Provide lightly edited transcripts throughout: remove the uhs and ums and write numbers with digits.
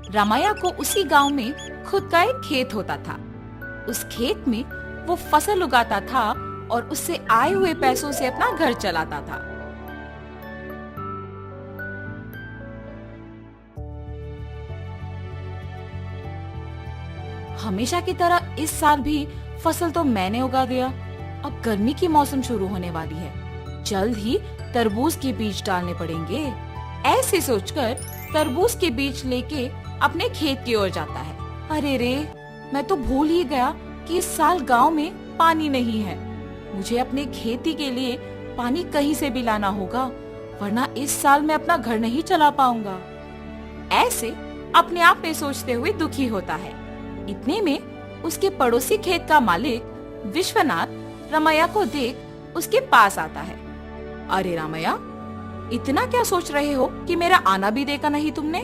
रामैया को उसी गांव में खुद का एक खेत होता था। उस खेत में वो फसल उगाता था और उससे आए हुए पैसों से अपना घर चलाता था। हमेशा की तरह इस साल भी फसल तो मैंने उगा दिया। अब गर्मी की मौसम शुरू होने वाली है, जल्द ही तरबूज के बीज डालने पड़ेंगे। ऐसे सोचकर तरबूज के बीज लेके अपने खेत की ओर जाता है। अरे रे, मैं तो भूल ही गया कि इस साल गांव में पानी नहीं है। मुझे अपने खेती के लिए पानी कहीं से भी लाना होगा, वरना इस साल मैं अपना घर नहीं चला पाऊंगा। ऐसे अपने आप में सोचते हुए दुखी होता है। इतने में उसके पड़ोसी खेत का मालिक विश्वनाथ रामैया को देख उसके पास आता है। अरे रामैया, इतना क्या सोच रहे हो कि मेरा आना भी देखा नहीं तुमने?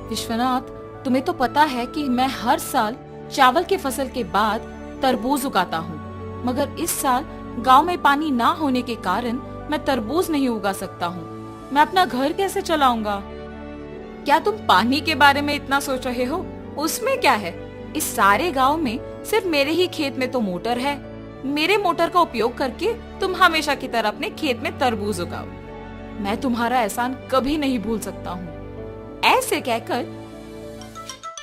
विश्वनाथ, तुम्हें तो पता है कि मैं हर साल चावल के फसल के बाद तरबूज उगाता हूँ, मगर इस साल गांव में पानी ना होने के कारण मैं तरबूज नहीं उगा सकता हूँ। मैं अपना घर कैसे चलाऊंगा? क्या तुम पानी के बारे में इतना सोच रहे हो? उसमें क्या है, इस सारे गांव में सिर्फ मेरे ही खेत में तो मोटर है। मेरे मोटर का उपयोग करके तुम हमेशा की तरह अपने खेत में तरबूज उगाओ। मैं तुम्हारा एहसान कभी नहीं भूल सकता हूँ। ऐसे कहकर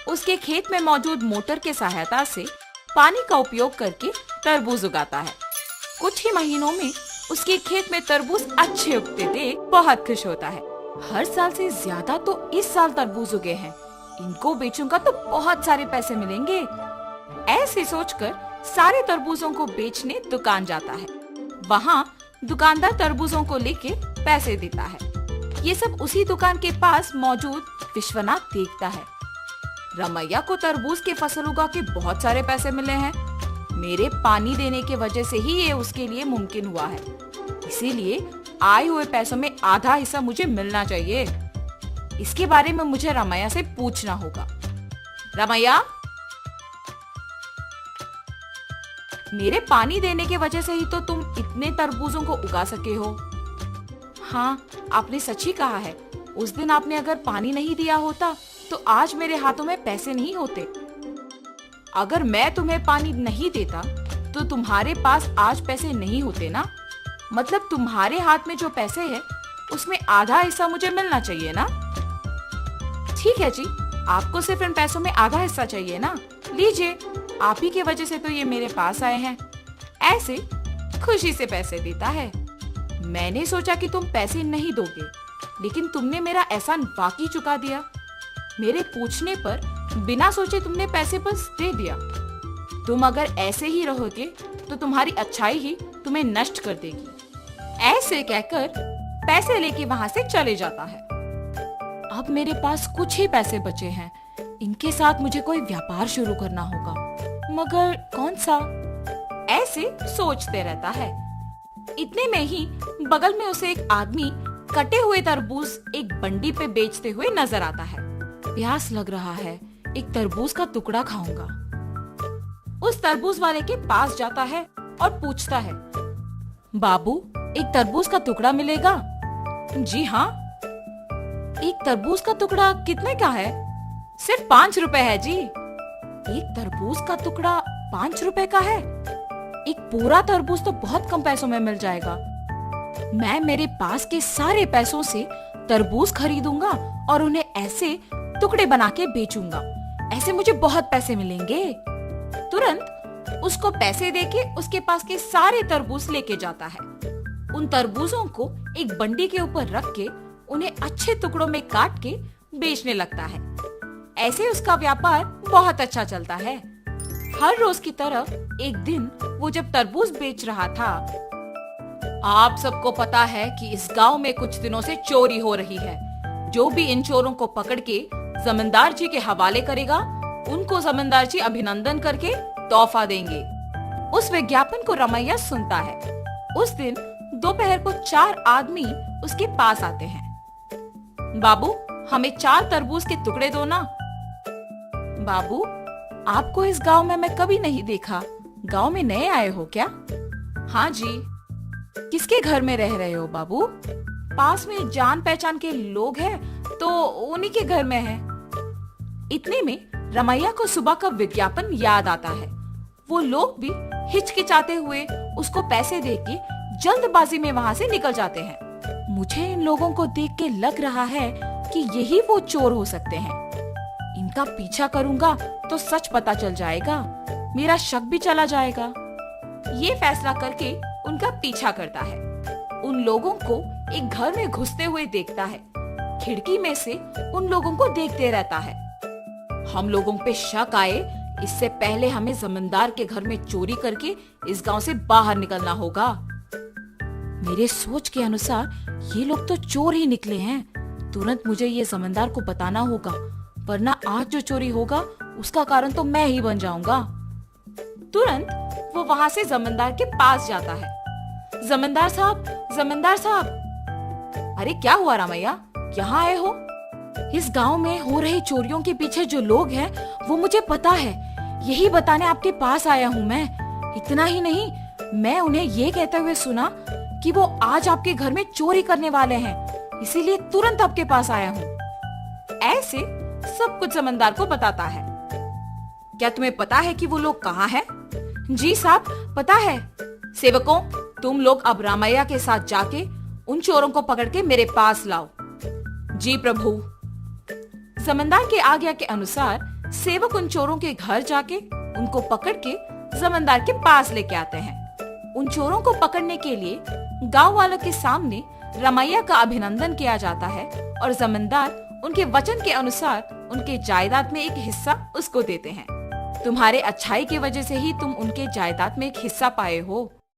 उसके खेत में मौजूद मोटर के सहायता से पानी का उपयोग करके तरबूज उगाता है। कुछ ही महीनों में उसके खेत में तरबूज अच्छे उगते देख बहुत खुश होता है। हर साल से ज्यादा तो इस साल तरबूज उगे हैं, इनको बेचूंगा तो बहुत सारे पैसे मिलेंगे। ऐसे सोचकर सारे तरबूजों को बेचने दुकान जाता है। वहाँ दुकानदार तरबूजों को लेके पैसे देता है। ये सब उसी दुकान के पास मौजूद विश्वनाथ देखता है। रामैया को तरबूज की फसल उगा के बहुत सारे पैसे मिले हैं। मेरे पानी देने के वजह से ही ये उसके लिए मुमकिन हुआ है, इसीलिए आए हुए पैसों में आधा हिस्सा मुझे मिलना चाहिए। इसके बारे में मुझे रामैया से पूछना होगा। रामैया, मेरे पानी देने के वजह से ही तो तुम इतने तरबूजों को उगा सके हो। हाँ, आपने सच ही कहा है। उस दिन आपने अगर पानी नहीं दिया होता तो आज मेरे हाथों में पैसे नहीं होते। अगर मैं तुम्हें पानी नहीं देता तो तुम्हारे पास आज पैसे नहीं होते ना। मतलब तुम्हारे हाथ में जो पैसे हैं उसमें आधा हिस्सा मुझे मिलना चाहिए ना। ठीक है जी, आपको सिर्फ इन पैसों में आधा हिस्सा चाहिए ना। लीजिए, आप ही की वजह से तो ये मेरे पास आए हैं। ऐसे खुशी से पैसे देता है। मैंने सोचा कि तुम पैसे नहीं दोगे, लेकिन तुमने मेरा एहसान वाकई चुका दिया। मेरे पूछने पर बिना सोचे तुमने पैसे बस दे दिया। तुम अगर ऐसे ही रहोगे तो तुम्हारी अच्छाई ही तुम्हें नष्ट कर देगी। ऐसे कहकर पैसे लेके वहाँ से चले जाता है। अब मेरे पास कुछ ही पैसे बचे हैं, इनके साथ मुझे कोई व्यापार शुरू करना होगा, मगर कौन सा? ऐसे सोचते रहता है। इतने में ही बगल में उसे एक आदमी कटे हुए तरबूज एक बंडी पे बेचते हुए नजर आता है। प्यास लग रहा है, एक तरबूज का टुकड़ा खाऊंगा। उस तरबूज वाले के पास जाता है और पूछता है, बाबू, एक तरबूज का टुकड़ा मिलेगा? जी हाँ। एक तरबूज का टुकड़ा कितने का है? सिर्फ 5 रुपए है जी। एक तरबूज का टुकड़ा 5 रुपए का है? एक पूरा तरबूज तो बहुत कम पैसों में मिल जाएगा। मैं मेरे पास के सारे पैसों से तरबूज खरीदूंगा और उन्हें ऐसे टुकड़े बना के बेचूंगा। ऐसे मुझे बहुत पैसे मिलेंगे। तुरंत उसको पैसे देके उसके पास के सारे तरबूज लेके जाता है। उन तरबूजों को एक बंडी के ऊपर रख के उन्हें अच्छे टुकड़ों में काट के बेचने लगता है। ऐसे उसका व्यापार बहुत अच्छा चलता है। हर रोज की तरह एक दिन वो जब तरबूज बेच रहा था, आप सबको पता है कि इस गांव में कुछ दिनों से चोरी हो रही है। जो भी इन चोरों को पकड़ के जमींदार जी के हवाले करेगा, उनको जमींदार जी अभिनंदन करके तोहफा देंगे। उस विज्ञापन को रामैया सुनता है। उस दिन दोपहर को 4 आदमी उसके पास आते हैं। बाबू, हमें 4 तरबूज के टुकड़े दो ना। बाबू, आपको इस गांव में मैं कभी नहीं देखा। गांव में नए आए हो क्या? हाँ जी। किसके घर में रह रहे हो बाबू? पास में जान पहचान के लोग हैं तो उन्हीं के घर में है। इतने में रमैया को सुबह का विज्ञापन याद आता है। वो लोग भी हिचकिचाते हुए उसको पैसे देके जल्दबाजी में वहाँ से निकल जाते हैं। मुझे इन लोगों को देख के लग रहा है कि यही वो चोर हो सकते हैं। इनका पीछा करूंगा तो सच पता चल जाएगा, मेरा शक भी चला जाएगा। ये फैसला करके उनका पीछा करता है। उन लोगों को एक घर में घुसते हुए देखता है। खिड़की में से उन लोगों को देखते रहता है। हम लोगों पे शक आए इससे पहले हमें जमींदार के घर में चोरी करके इस गांव से बाहर निकलना होगा। मेरे सोच के अनुसार ये लोग तो चोर ही निकले हैं। तुरंत मुझे ये जमींदार को बताना होगा, वरना आज जो चोरी होगा उसका कारण तो मैं ही बन जाऊंगा। तुरंत वो वहाँ से जमींदार के पास जाता है। जमींदार साहब, जमींदार साहब। अरे क्या हुआ रामैया, यहाँ आए हो? इस गांव में हो रही चोरियों के पीछे जो लोग हैं वो मुझे पता है, यही बताने आपके पास आया हूँ मैं। इतना ही नहीं, मैं उन्हें ये कहते हुए सुना कि वो आज आपके घर में चोरी करने वाले हैं, इसीलिए तुरंत आपके पास आया हूँ। ऐसे सब कुछ जमींदार को बताता है। क्या तुम्हें पता है कि वो लोग कहाँ हैं? जी साहब, पता है। सेवकों, तुम लोग अब रामैया के साथ जाके उन चोरों को पकड़ के मेरे पास लाओ। जी प्रभु। जमींदार के आज्ञा के अनुसार सेवक उन चोरों के घर जाके उनको पकड़ के जमींदार के पास लेके आते हैं। उन चोरों को पकड़ने के लिए गांव वालों के सामने रमैया का अभिनंदन किया जाता है और जमींदार उनके वचन के अनुसार उनके जायदाद में एक हिस्सा उसको देते हैं। तुम्हारे अच्छाई की वजह से ही तुम उनके जायदाद में एक हिस्सा पाए हो।